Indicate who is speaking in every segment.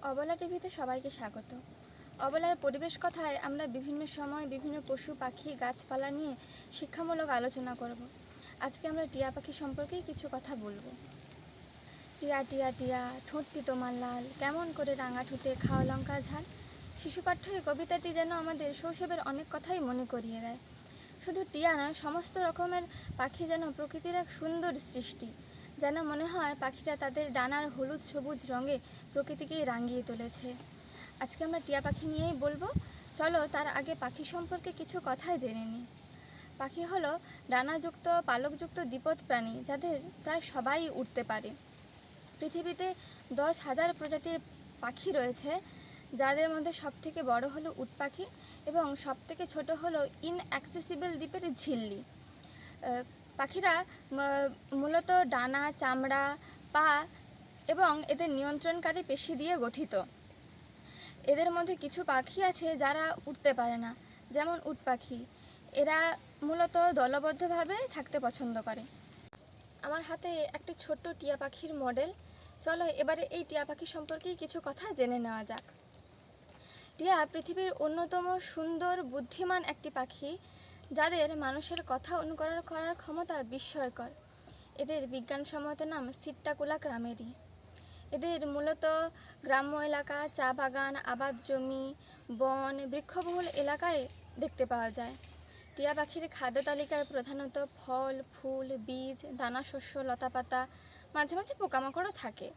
Speaker 1: অবলা টিভিতে সবাইকে স্বাগত। অবলার পরিবেশ কথায় আমরা বিভিন্ন সময় বিভিন্ন পশু পাখি গাছপালা নিয়ে শিক্ষামূলক আলোচনা করব। আজকে আমরা টিয়া পাখি সম্পর্কেই কিছু কথা বলবো। টিয়া টিয়া টিয়া ঠোঁটটি তোমার লাল, কেমন করে রাঙা ঠোঁটে খাওয়া লঙ্কা ঝাল। শিশুপাঠ্য এই কবিতাটি যেন আমাদের শৈশবের অনেক কথাই মনে করিয়ে দেয়। শুধু টিয়া নয়, সমস্ত রকমের পাখি যেন প্রকৃতির এক সুন্দর সৃষ্টি। যেন মনে হয় পাখিরা তাদের ডানার হলুদ সবুজ রঙে প্রকৃতিকেই রাঙিয়ে তুলেছে। আজকে আমরা টিয়া পাখি নিয়েই বলবো। চলো তার আগে পাখি সম্পর্কে কিছু কথাই জেনে নিই। পাখি হলো ডানাযুক্ত পালকযুক্ত দ্বিপদ প্রাণী, যাদের প্রায় সবাই উড়তে পারে। পৃথিবীতে 10,000 প্রজাতির পাখি রয়েছে, যাদের মধ্যে সবথেকে বড় হলো উট পাখি এবং সবথেকে ছোট হলো ইনঅ্যাক্সেসিবল দ্বীপের ঝিল্লি। পাখিরা মূলত ডানা, চামড়া, পা এবং এদের নিয়ন্ত্রণকারী পেশি দিয়ে গঠিত। এদের মধ্যে কিছু পাখি আছে যারা উড়তে পারে না, যেমন উট পাখি। এরা মূলত দলবদ্ধভাবে থাকতে পছন্দ করে। আমার হাতে একটি ছোট্ট টিয়া পাখির মডেল। চলো এবারে এই টিয়া পাখি সম্পর্কেই কিছু কথা জেনে নেওয়া যাক। টিয়া পৃথিবীর অন্যতম সুন্দর বুদ্ধিমান একটি পাখি, যাদের মানুষের কথা অনুকরণ করার ক্ষমতা বিস্ময়কর। এদের বিজ্ঞানসম্মত নাম সিট্টাকুলা ক্রামেরি। এদের মূলত গ্রাম্য এলাকা, চা বাগান, আবাদ জমি, বন, বৃক্ষবহুল এলাকায় দেখতে পাওয়া যায়। টিয়া পাখির খাদ্য তালিকায় প্রধানত ফল, ফুল, বীজ, দানাশস্য, লতাপাতা, মাঝে মাঝে পোকামাকড়ও থাকে।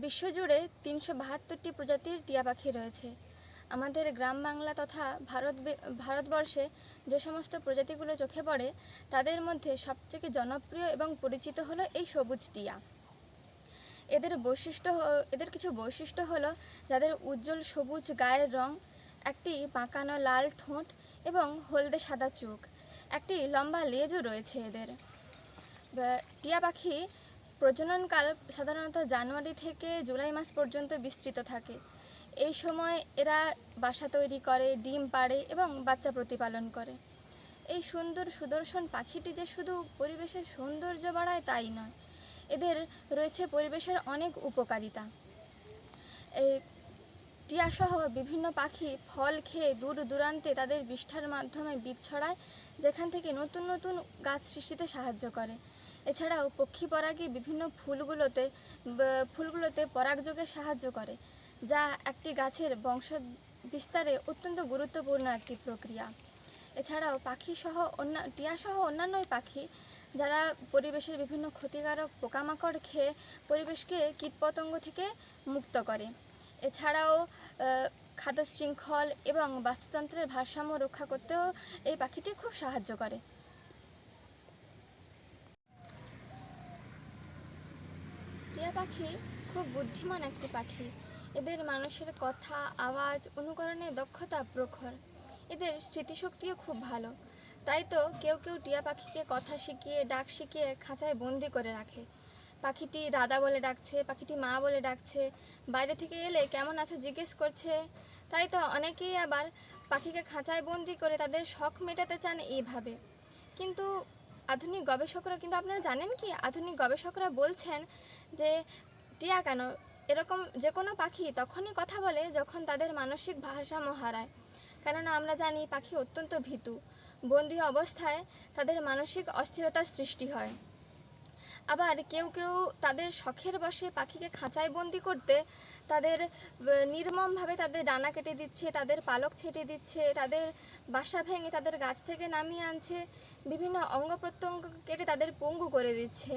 Speaker 1: বিশ্বজুড়ে 372টি প্রজাতির টিয়া পাখি রয়েছে। আমাদের গ্রাম বাংলা তথা ভারতবর্ষে যে সমস্ত প্রজাতিগুলো চোখে পড়ে, তাদের মধ্যে সবথেকে জনপ্রিয় এবং পরিচিত হলো এই সবুজ টিয়া। এদের কিছু বৈশিষ্ট্য হলো যাদের উজ্জ্বল সবুজ গায়ের রং, একটি বাঁকানো লাল ঠোঁট এবং হলদে সাদা চোখ, একটি লম্বা লেজও রয়েছে এদের। টিয়া পাখি প্রজননকাল সাধারণত জানুয়ারি থেকে জুলাই মাস পর্যন্ত বিস্তৃত থাকে। এই সময় এরা বাসা তৈরি করে, ডিম পাড়ে এবং বাচ্চা প্রতিপালন করে। এই সুন্দর সুদর্শন পাখিটি যে শুধু পরিবেশের সৌন্দর্য বাড়ায় তাই নয়, এদের রয়েছে পরিবেশের অনেক উপকারিতা। এই টিয়াসহ বিভিন্ন পাখি ফল খেয়ে দূর দূরান্তে তাদের বিষ্ঠার মাধ্যমে বীজ ছড়ায়, যেখান থেকে নতুন নতুন গাছ সৃষ্টিতে সাহায্য করে। এছাড়াও পক্ষী পরাগী বিভিন্ন ফুলগুলোতে পরাগযোগে সাহায্য করে, যা একটি গাছের বংশ বিস্তারে অত্যন্ত গুরুত্বপূর্ণ একটি প্রক্রিয়া। এছাড়াও টিয়াসহ অন্যান্য পাখি যারা পরিবেশের বিভিন্ন ক্ষতিকারক পোকামাকড় খেয়ে পরিবেশকে কীটপতঙ্গ থেকে মুক্ত করে। এছাড়াও খাদ্য শৃঙ্খল এবং বাস্তুতন্ত্রের ভারসাম্য রক্ষা করতেও এই পাখিটি খুব সাহায্য করে। টিয়া পাখি খুব বুদ্ধিমান একটি পাখি। এদের মানুষের কথা, আওয়াজ অনুকরণের দক্ষতা প্রখর। এদের স্মৃতিশক্তিও খুব ভালো। তাই তো কেউ কেউ টিয়া পাখিকে কথা শিখিয়ে, ডাক শিখিয়ে খাঁচায় বন্দি করে রাখে। পাখিটি দাদা বলে ডাকছে, পাখিটি মা বলে ডাকছে, বাইরে থেকে এলে কেমন আছো জিজ্ঞেস করছে। তাই তো অনেকেই আবার পাখিকে খাঁচায় বন্দি করে তাদের শখ মেটাতে চান এইভাবে। কিন্তু আপনারা জানেন কি, আধুনিক গবেষকরা বলছেন যে টিয়া কেন এরকম যে কোনো পাখি তখনই কথা বলে যখন তাদের মানসিক ভারসাম্য হারায়। কেননা আমরা জানি পাখি অত্যন্ত ভীতু। বন্দি অবস্থায় তাদের মানসিক অস্থিরতার সৃষ্টি হয়। আবার কেউ কেউ তাদের শখের বশে পাখিকে খাঁচায় বন্দি করতে তাদের নির্মমভাবে তাদের ডানা কেটে দিচ্ছে, তাদের পালক ছেঁটে দিচ্ছে, তাদের বাসা ভেঙে তাদের গাছ থেকে নামিয়ে আনছে, বিভিন্ন অঙ্গ প্রত্যঙ্গ কেটে তাদের পঙ্গু করে দিচ্ছে,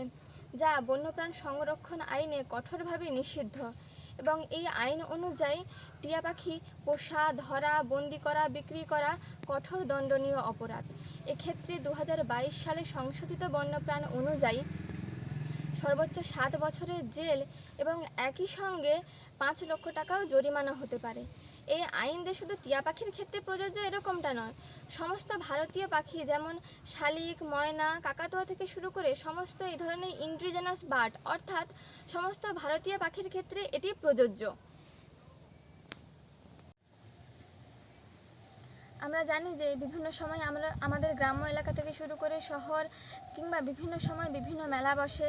Speaker 1: যা বন্যপ্রাণ সংরক্ষণ আইনে কঠোরভাবে নিষিদ্ধ। এবং এই আইন অনুযায়ী টিয়া পাখি পোষা, ধরা, বন্দি করা, বিক্রি করা কঠোর দণ্ডনীয় অপরাধ। এক্ষেত্রে 2022 সালে সংশোধিত বন্যপ্রাণ অনুযায়ী সর্বোচ্চ 7 বছরের জেল এবং একই সঙ্গে 5 লক্ষ টাকাও জরিমানা হতে পারে। এই আইন যে শুধু টিয়া পাখির ক্ষেত্রে প্রযোজ্য এরকমটা নয়, সমস্ত ভারতীয় পাখি যেমন শালিক, ময়না, কাকাতুয়া থেকে শুরু করে সমস্ত এই ধরনের ইন্ডিজিনাস বার্ড অর্থাৎ সমস্ত ভারতীয় পাখির ক্ষেত্রে এটি প্রযোজ্য। আমরা জানি যে বিভিন্ন সময় আমরা আমাদের গ্রাম্য এলাকা থেকে শুরু করে শহর কিংবা বিভিন্ন সময় বিভিন্ন মেলা বসে,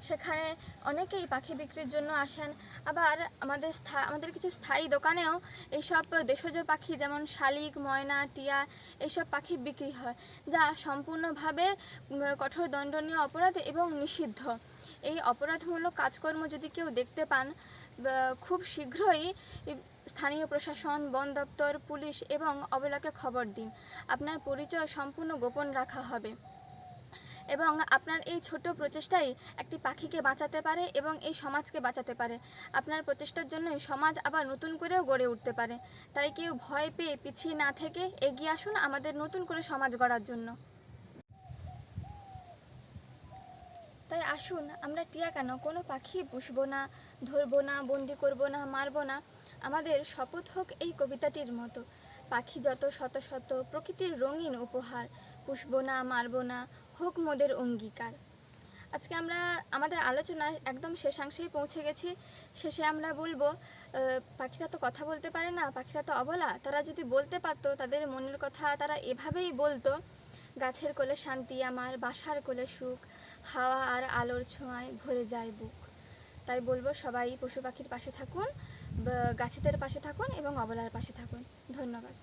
Speaker 1: সেখানে অনেকেই পাখি বিক্রির জন্য আসেন। আবার আমাদের কিছু স্থায়ী দোকানেও এইসব দেশজ পাখি যেমন শালিক, ময়না, টিয়া এইসব পাখি বিক্রি হয়, যা সম্পূর্ণভাবে কঠোর দণ্ডনীয় অপরাধ এবং নিষিদ্ধ। এই অপরাধমূলক কাজকর্ম যদি কেউ দেখতে পান, খুব শীঘ্রই স্থানীয় প্রশাসন, বন দপ্তর, পুলিশ এবং অবলাকে খবর দিন। আপনার পরিচয় সম্পূর্ণ গোপন রাখা হবে এবং আপনার এই ছোট প্রচেষ্টাই একটি পাখিকে বাঁচাতে পারে এবং এই সমাজকে বাঁচাতে পারে। আপনার প্রচেষ্টার জন্যই সমাজ আবার নতুন করেও গড়ে উঠতে পারে। তাই কেউ ভয় পেয়ে পিছিয়ে না থেকে এগিয়ে আসুন আমাদের নতুন করে সমাজ গড়ার জন্য। তাই আসুন, আমরা টিয়া কেন, কোনো পাখি পুষবো না, ধরবো না, বন্দি করবো না, মারবো না। আমাদের শপথ হোক এই কবিতাটির মতো, পাখি যত শত শত প্রকৃতির রঙিন উপহার, পুষবো না, মারবো না, হোক মোদের অঙ্গীকার। আজকে আমরা আমাদের আলোচনার একদম শেষাংশেই পৌঁছে গেছি। শেষে আমরা বলবো, পাখিরা তো কথা বলতে পারে না, পাখিরা তো অবলা, তারা যদি বলতে পারতো, তাদের মনের কথা তারা এভাবেই বলতো, গাছের কোলে শান্তি আমার, বাসার কোলে সুখ, হাওয়া আর আলোর ছোঁয়ায় ভরে যায় বুক। তাই বলবো, সবাই পশু পাখির পাশে থাকুন, গাছেদের পাশে থাকুন এবং অবলার পাশে থাকুন। ধন্যবাদ।